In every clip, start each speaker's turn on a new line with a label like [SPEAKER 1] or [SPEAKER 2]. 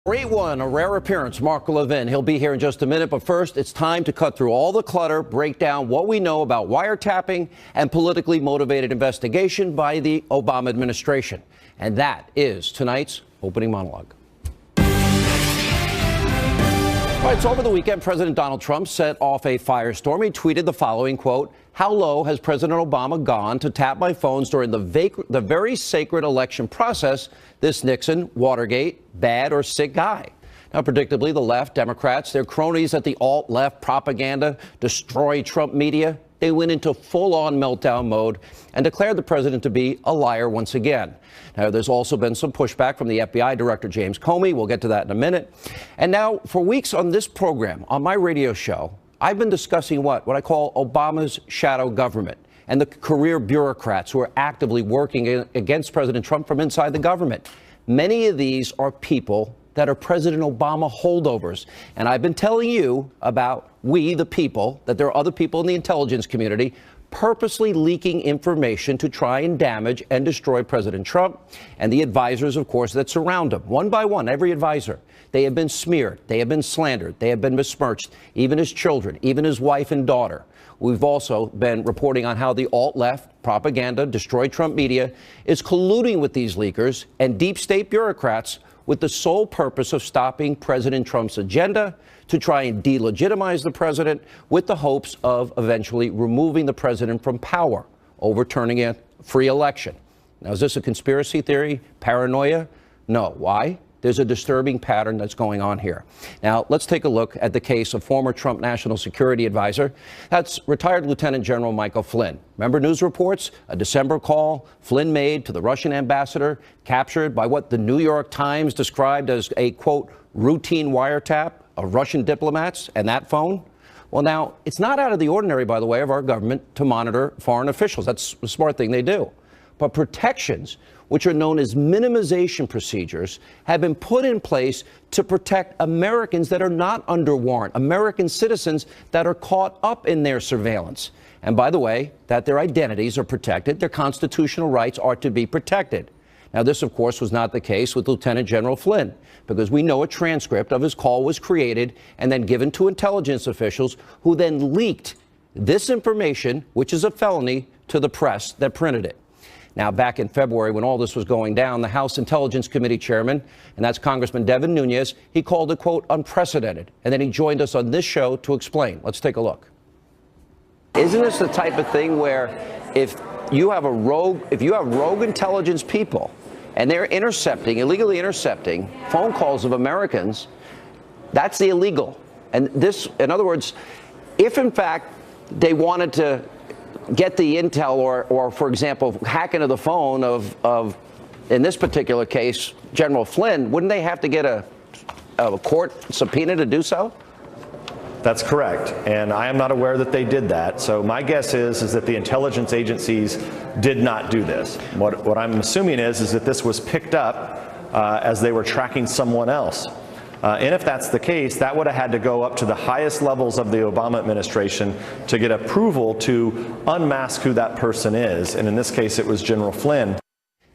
[SPEAKER 1] Great one, a rare appearance, Mark Levin. He'll be here in just a minute, but first, it's time to cut through all the clutter, break down what we know about wiretapping and politically motivated investigation by the Obama administration. And that is tonight's opening monologue. All right, so over the weekend, President Donald Trump set off a firestorm. He tweeted the following, quote, "How low has President Obama gone to tap my phones during the very sacred election process? This Nixon, Watergate, bad or sick guy?" Now, predictably, the left, Democrats, their cronies at the alt-left propaganda, destroy Trump media, they went into full-on meltdown mode and declared the president to be a liar once again. Now, there's also been some pushback from the FBI Director James Comey. We'll get to that in a minute. And now, for weeks on this program, on my radio show, I've been discussing what I call Obama's shadow government and the career bureaucrats who are actively working against President Trump from inside the government. Many of these are people that are President Obama holdovers. And I've been telling you about we, the people, that there are other people in the intelligence community purposely leaking information to try and damage and destroy President Trump and the advisors, of course, that surround him. One by one, every advisor. They have been smeared. They have been slandered. They have been besmirched. Even his children, even his wife and daughter. We've also been reporting on how the alt-left propaganda, destroy Trump media, is colluding with these leakers and deep state bureaucrats with the sole purpose of stopping President Trump's agenda to try and delegitimize the president with the hopes of eventually removing the president from power, overturning a free election. Now, is this a conspiracy theory, paranoia? No. Why? There's a disturbing pattern that's going on here. Now, let's take a look at the case of former Trump National Security Advisor. That's retired Lieutenant General Michael Flynn. Remember news reports? A December call Flynn made to the Russian ambassador, captured by what the New York Times described as a, quote, routine wiretap of Russian diplomats and that phone. Well, now, it's not out of the ordinary, by the way, of our government to monitor foreign officials. That's a smart thing they do. But protections, which are known as minimization procedures, have been put in place to protect Americans that are not under warrant, American citizens that are caught up in their surveillance. And by the way, that their identities are protected, their constitutional rights are to be protected. Now, this, of course, was not the case with Lieutenant General Flynn, because we know a transcript of his call was created and then given to intelligence officials who then leaked this information, which is a felony, to the press that printed it. Now, back in February, when all this was going down, the House Intelligence Committee chairman, and that's Congressman Devin Nunes, he called it, quote, unprecedented. And then he joined us on this show to explain. Let's take a look. Isn't this the type of thing where if you have rogue intelligence people and they're illegally intercepting phone calls of Americans, that's illegal. And this, in other words, if in fact they wanted to get the intel or for example, hack into the phone of, in this particular case, General Flynn, wouldn't they have to get a court subpoena to do so?
[SPEAKER 2] That's correct. And I am not aware that they did that. So my guess is that the intelligence agencies did not do this. What I'm assuming is that this was picked up as they were tracking someone else. And if that's the case, that would have had to go up to the highest levels of the Obama administration to get approval to unmask who that person is. And in this case, it was General Flynn.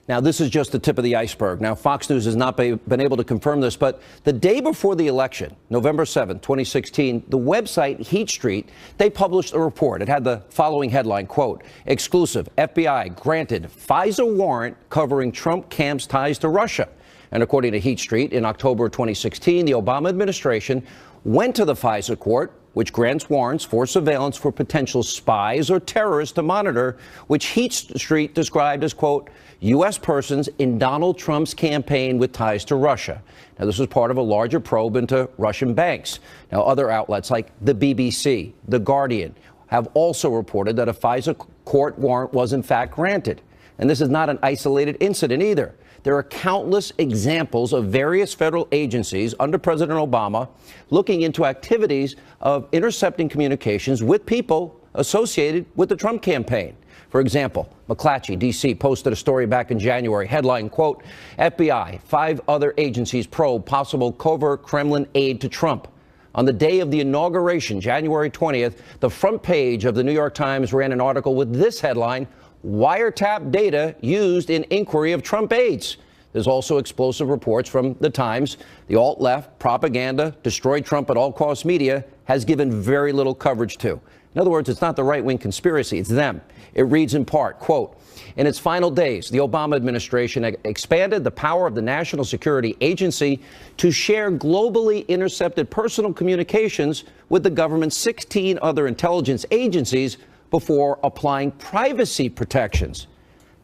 [SPEAKER 1] Now, this is just the tip of the iceberg. Now, Fox News has not been able to confirm this, but the day before the election, November 7th, 2016, the website Heat Street, they published a report. It had the following headline, quote, exclusive, FBI granted FISA warrant covering Trump camp's ties to Russia. And according to Heat Street, in October 2016, the Obama administration went to the FISA court, which grants warrants for surveillance for potential spies or terrorists to monitor, which Heat Street described as, quote, U.S. persons in Donald Trump's campaign with ties to Russia. Now, this was part of a larger probe into Russian banks. Now, other outlets like the BBC, The Guardian, have also reported that a FISA court warrant was in fact granted. And this is not an isolated incident either. There are countless examples of various federal agencies under President Obama looking into activities of intercepting communications with people associated with the Trump campaign. For example, McClatchy, D.C., posted a story back in January, headline, quote, FBI, 5 other agencies probe possible covert Kremlin aid to Trump. On the day of the inauguration, January 20th, the front page of the New York Times ran an article with this headline, wiretap data used in inquiry of Trump aides. There's also explosive reports from the Times. The alt-left propaganda, destroy Trump at all costs media has given very little coverage to. In other words, it's not the right-wing conspiracy, it's them. It reads in part, quote, in its final days, the Obama administration expanded the power of the National Security Agency to share globally intercepted personal communications with the government's 16 other intelligence agencies before applying privacy protections.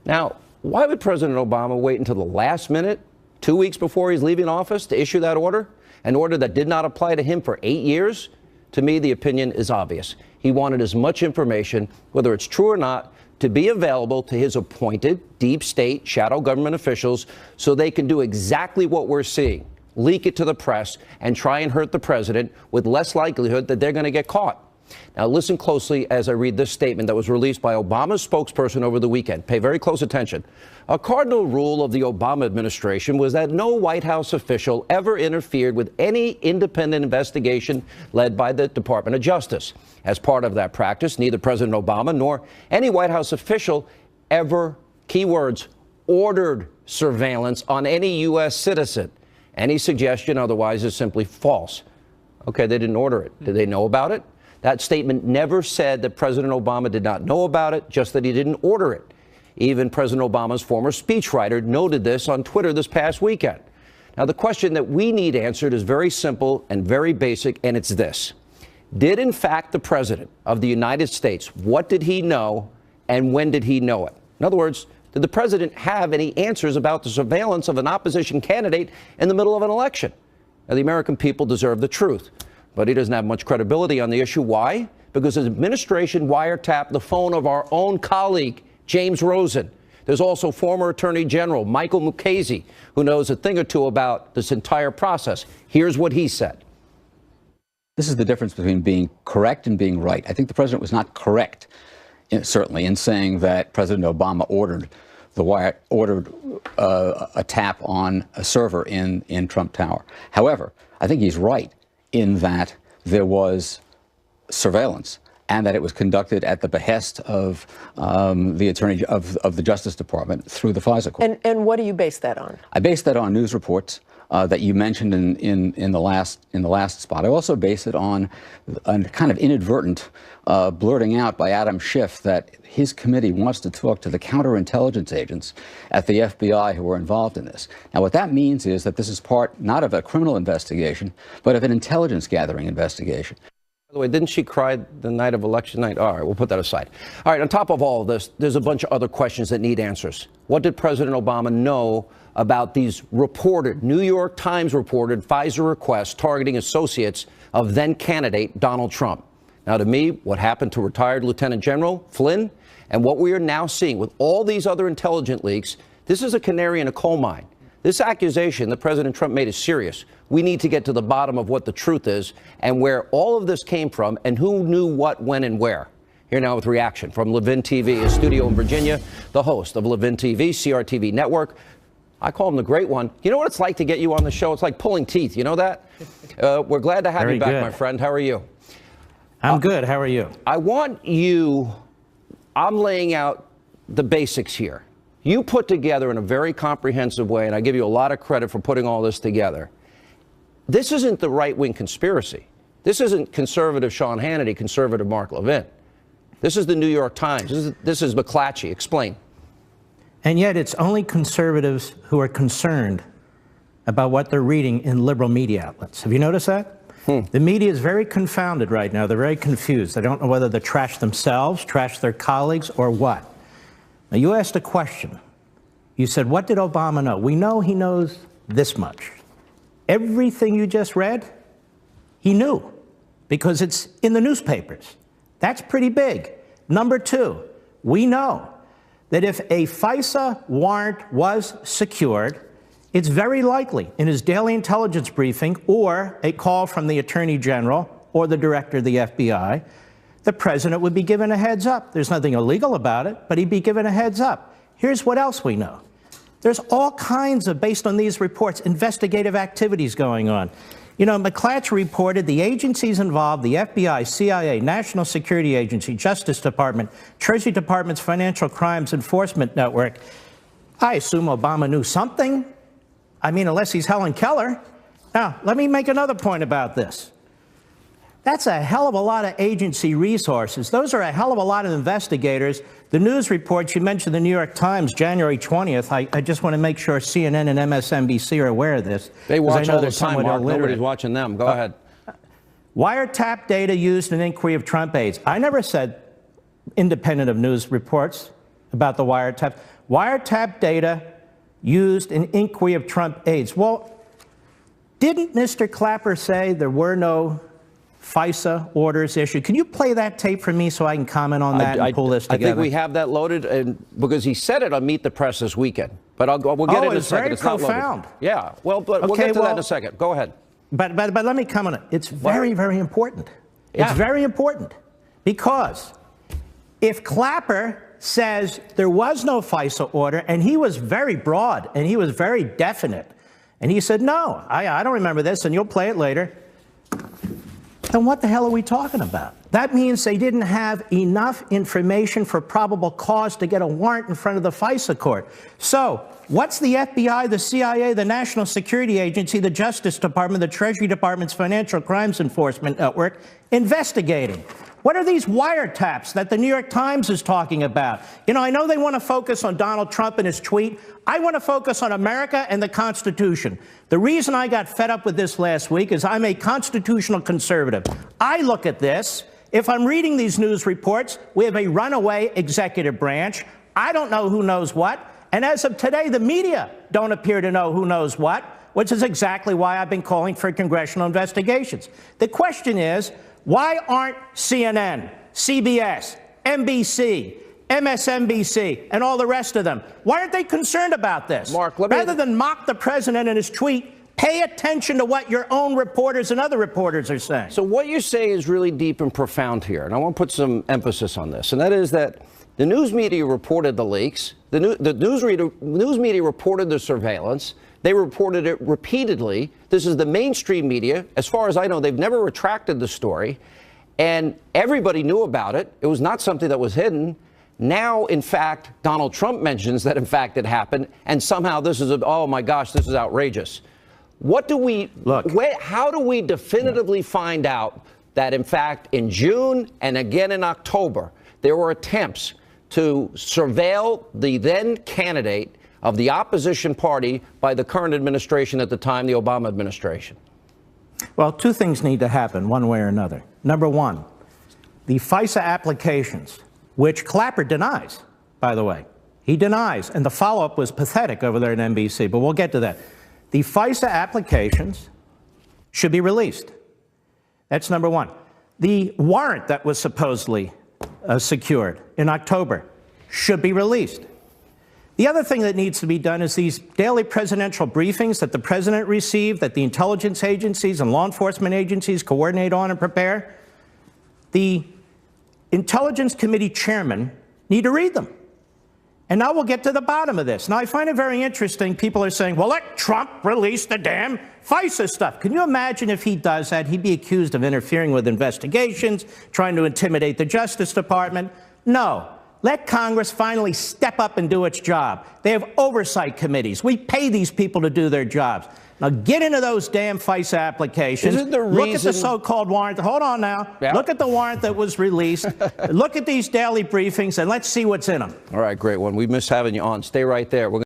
[SPEAKER 1] Now, why would President Obama wait until the last minute, 2 weeks before he's leaving office, to issue that order? An order that did not apply to him for 8 years? To me, the opinion is obvious. He wanted as much information, whether it's true or not, to be available to his appointed deep state shadow government officials so they can do exactly what we're seeing, leak it to the press and try and hurt the president with less likelihood that they're going to get caught. Now, listen closely as I read this statement that was released by Obama's spokesperson over the weekend. Pay very close attention. A cardinal rule of the Obama administration was that no White House official ever interfered with any independent investigation led by the Department of Justice. As part of that practice, neither President Obama nor any White House official ever, keywords, ordered surveillance on any U.S. citizen. Any suggestion otherwise is simply false. Okay, they didn't order it. Did they know about it? That statement never said that President Obama did not know about it, just that he didn't order it. Even President Obama's former speechwriter noted this on Twitter this past weekend. Now, the question that we need answered is very simple and very basic, and it's this. Did, in fact, the President of the United States, what did he know and when did he know it? In other words, did the President have any answers about the surveillance of an opposition candidate in the middle of an election? Now, the American people deserve the truth. But he doesn't have much credibility on the issue. Why? Because his administration wiretapped the phone of our own colleague, James Rosen. There's also former Attorney General Michael Mukasey, who knows a thing or two about this entire process. Here's what he said.
[SPEAKER 3] This is the difference between being correct and being right. I think the president was not correct, certainly, in saying that President Obama ordered a tap on a server in Trump Tower. However, I think he's right in that there was surveillance and that it was conducted at the behest of the Justice Department through the FISA court.
[SPEAKER 4] And what do you base that on?
[SPEAKER 3] I base that on news reports that you mentioned in the last spot. I also base it on a kind of inadvertent blurting out by Adam Schiff that his committee wants to talk to the counterintelligence agents at the FBI who were involved in this. Now, what that means is that this is part not of a criminal investigation, but of an intelligence gathering investigation.
[SPEAKER 1] By the way, didn't she cry the night of election night? All right, we'll put that aside. All right, on top of all of this, there's a bunch of other questions that need answers. What did President Obama know about these reported, New York Times reported FISA requests targeting associates of then candidate Donald Trump? Now, to me, what happened to retired Lieutenant General Flynn and what we are now seeing with all these other intelligence leaks, this is a canary in a coal mine. This accusation that President Trump made is serious. We need to get to the bottom of what the truth is and where all of this came from and who knew what, when, and where. Here now with reaction from Levin TV, a studio in Virginia, the host of Levin TV, CRTV Network. I call him the great one. You know what it's like to get you on the show? It's like pulling teeth. You know that? We're glad to have you back, my friend. How are you?
[SPEAKER 5] I'm good. How are you?
[SPEAKER 1] I'm laying out the basics here. You put together in a very comprehensive way, and I give you a lot of credit for putting all this together. This isn't the right-wing conspiracy. This isn't conservative Sean Hannity, conservative Mark Levin. This is the New York Times. This is McClatchy. Explain.
[SPEAKER 5] And yet it's only conservatives who are concerned about what they're reading in liberal media outlets. Have you noticed that? The media is very confounded right now. They're very confused. They don't know whether to trash themselves, trash their colleagues, or what. Now, you asked a question. You said, what did Obama know? We know he knows this much. Everything you just read, he knew, because it's in the newspapers. That's pretty big. Number two, we know that if a FISA warrant was secured, it's very likely in his daily intelligence briefing or a call from the Attorney General or the Director of the FBI, the President would be given a heads up. There's nothing illegal about it, but he'd be given a heads up. Here's what else we know. There's all kinds of, based on these reports, investigative activities going on. You know, McClatchy reported the agencies involved, the FBI, CIA, National Security Agency, Justice Department, Treasury Department's Financial Crimes Enforcement Network. I assume Obama knew something. I mean, unless he's Helen Keller. Now, let me make another point about this. That's a hell of a lot of agency resources. Those are a hell of a lot of investigators. The news reports, you mentioned the New York Times, January 20th. I just want to make sure CNN and MSNBC are aware of this.
[SPEAKER 1] They watch all the time, Mark. Nobody's watching them. Go ahead.
[SPEAKER 5] Wiretap data used in inquiry of Trump aides. I never said independent of news reports about the wiretap. Wiretap data used in inquiry of Trump aides. Well, didn't Mr. Clapper say there were no FISA orders issued? Can you play that tape for me so I can comment on that and pull this together?
[SPEAKER 1] I think we have that loaded, and because he said it on Meet the Press this weekend. But we'll get it in a second.
[SPEAKER 5] It's very profound.
[SPEAKER 1] Yeah, well, but we'll get to that in a second. Go ahead.
[SPEAKER 5] But let me comment on it. It's very, very important. It's very important because if Clapper says there was no FISA order, and he was very broad and he was very definite, and he said, no, I don't remember this, and you'll play it later, then what the hell are we talking about? That means they didn't have enough information for probable cause to get a warrant in front of the FISA court. So what's the FBI, the CIA, the National Security Agency, the Justice Department, the Treasury Department's Financial Crimes Enforcement Network investigating? What are these wiretaps that the New York Times is talking about? You know, I know they want to focus on Donald Trump and his tweet. I want to focus on America and the Constitution. The reason I got fed up with this last week is I'm a constitutional conservative. I look at this. If I'm reading these news reports, we have a runaway executive branch. I don't know who knows what. And as of today, the media don't appear to know who knows what, which is exactly why I've been calling for congressional investigations. The question is, why aren't CNN, CBS, NBC, MSNBC, and all the rest of them, why aren't they concerned about this?
[SPEAKER 1] Mark,
[SPEAKER 5] rather than mock the president and his tweet, pay attention to what your own reporters and other reporters are saying.
[SPEAKER 1] So what you say is really deep and profound here, and I want to put some emphasis on this, and that is that the news media reported the leaks, the news media reported the surveillance, they reported it repeatedly. This is the mainstream media. As far as I know, they've never retracted the story, and everybody knew about it. It was not something that was hidden. Now, in fact, Donald Trump mentions that, in fact, it happened, and somehow this is, oh my gosh, this is outrageous. What do we, how do we definitively find out that, in fact, in June and again in October, there were attempts to surveil the then candidate of the opposition party by the current administration at the time, the Obama administration?
[SPEAKER 5] Well, two things need to happen one way or another. Number one, the FISA applications, which Clapper denies, by the way. He denies, and the follow-up was pathetic over there at NBC, but we'll get to that. The FISA applications should be released. That's number one. The warrant that was supposedly secured in October should be released. The other thing that needs to be done is these daily presidential briefings that the president received, that the intelligence agencies and law enforcement agencies coordinate on and prepare. The Intelligence Committee chairmen need to read them. And now we'll get to the bottom of this. Now, I find it very interesting. People are saying, well, let Trump release the damn FISA stuff. Can you imagine if he does that? He'd be accused of interfering with investigations, trying to intimidate the Justice Department. No. Let Congress finally step up and do its job. They have oversight committees. We pay these people to do their jobs. Now get into those damn FISA applications.
[SPEAKER 1] Isn't the reason...
[SPEAKER 5] Look at the so-called warrant. Hold on now. Yeah. Look at the warrant that was released. Look at these daily briefings, and let's see what's in them.
[SPEAKER 1] All right, great one. We miss having you on. Stay right there.